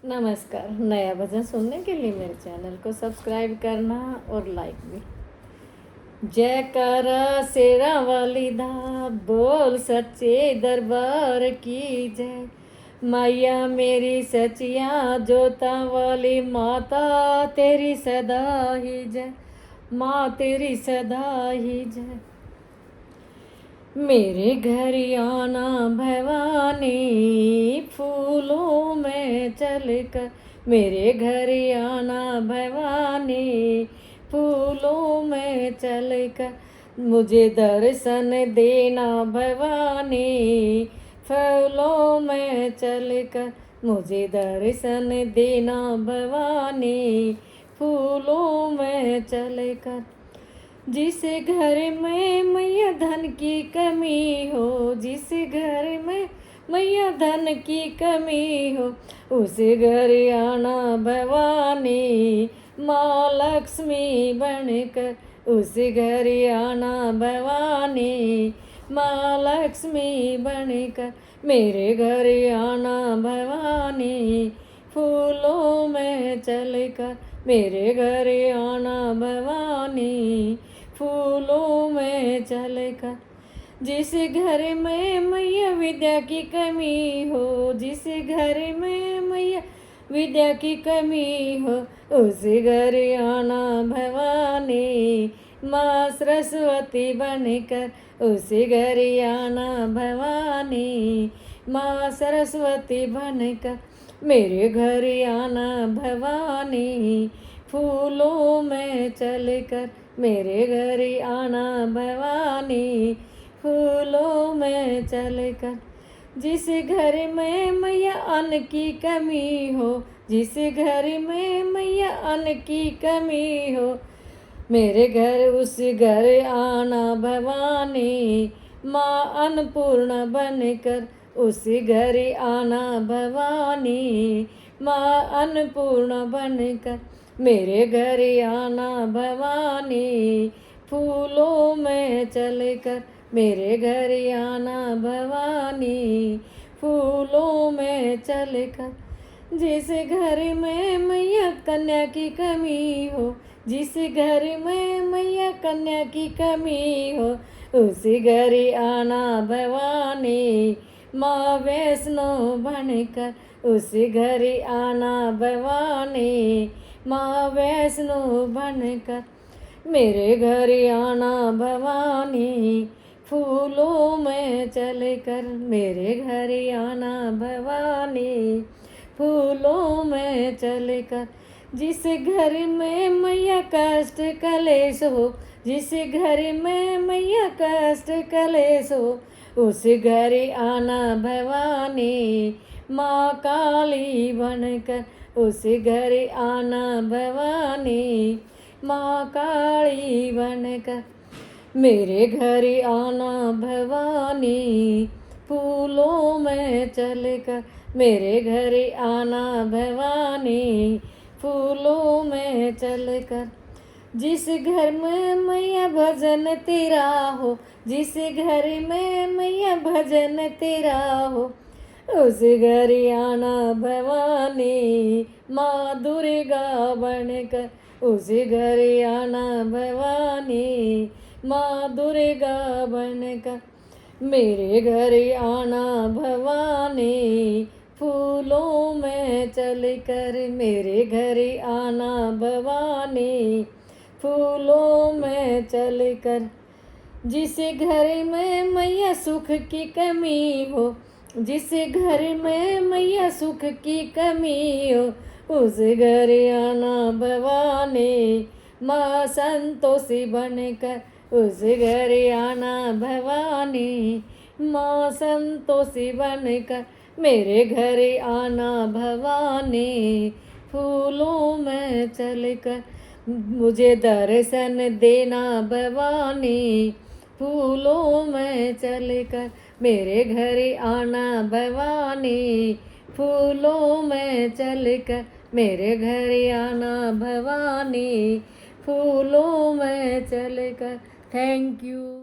नमस्कार। नया भजन सुनने के लिए मेरे चैनल को सब्सक्राइब करना और लाइक भी। जयकारा शेरा वाली दा, बोल सच्चे दरबार की जय। मैया मेरी सचिया जोता वाली माता, तेरी सदा ही जय। माँ तेरी सदा ही जय। मेरे घर आना भवानी, फूलों में चलकर। मेरे घर आना भवानी, फूलों में चलकर। मुझे दर्शन देना भवानी, फूलों में चलकर। मुझे दर्शन देना भवानी, फूलों में चलकर। जिस घर में मैया धन की कमी हो, जिस घर में मैया धन की कमी हो, उस घर आना भवानी, माँ लक्ष्मी बनकर। उस घर आना भवानी, माँ लक्ष्मी बनकर। मेरे घर आना भवानी, फूलों में चलकर। मेरे घर आना भवानी, फूलों में चलकर। जिस घर में मैया विद्या की कमी हो, जिस घर में मैया विद्या की कमी हो, उस घर आना भवानी, माँ सरस्वती बनकर। उस घर आना भवानी, माँ सरस्वती बनकर। मेरे घर आना भवानी, फूलों में चलकर। मेरे घर आना भवानी, फूलों में चलकर। जिस घर में मैया अन्न की कमी हो, जिस घर में मैया अन्न की कमी हो, मेरे घर उस घर आना भवानी, माँ अन्नपूर्णा बनकर। उस घर आना भवानी, माँ अन्नपूर्णा बनकर। मेरे घर आना भवानी, फूलों में चलकर। मेरे घर आना भवानी, फूलों में चलकर। जिस घर में मैया कन्या की कमी हो, जिस घर में मैया कन्या की कमी हो, उस घर आना भवानी, माँ वैष्णो बनकर। उस घर आना भवानी, माँ वैष्णो बनकर। मेरे घर आना भवानी, फूलों में चलकर। मेरे घर आना भवानी, फूलों में चलकर। जिस घर में मैया कष्ट कलेश हो, जिस घर में मैया कष्ट कलेश हो, उस घर आना भवानी, माँ काली बनकर। उस घर आना भवानी, माँ काली बनकर। मेरे घर आना भवानी, फूलों में चलकर। मेरे घर आना भवानी, फूलों में चलकर। जिस घर में मैया भजन तेरा हो, जिस घर में मैया भजन तेरा हो, उस घर आना भवानी, माँ दुर्गा बनकर। उस घर आना भवानी, माँ दुर्गा बनकर। मेरे घर आना भवानी, फूलों में चलकर। मेरे घर आना भवानी, फूलों में चलकर। जिस घर में मैया सुख की कमी हो, जिस घर में मैया सुख की कमी हो, उस घर आना भवानी, माँ संतोषी बनकर। उस घर आना भवानी, माँ संतोषी बनकर। मेरे घर आना भवानी, फूलों में चलकर। मुझे दर्शन देना भवानी, फूलों में चलकर। मेरे घर आना भवानी, फूलों में चलकर। मेरे घर आना भवानी, फूलों में चलकर। Thank you.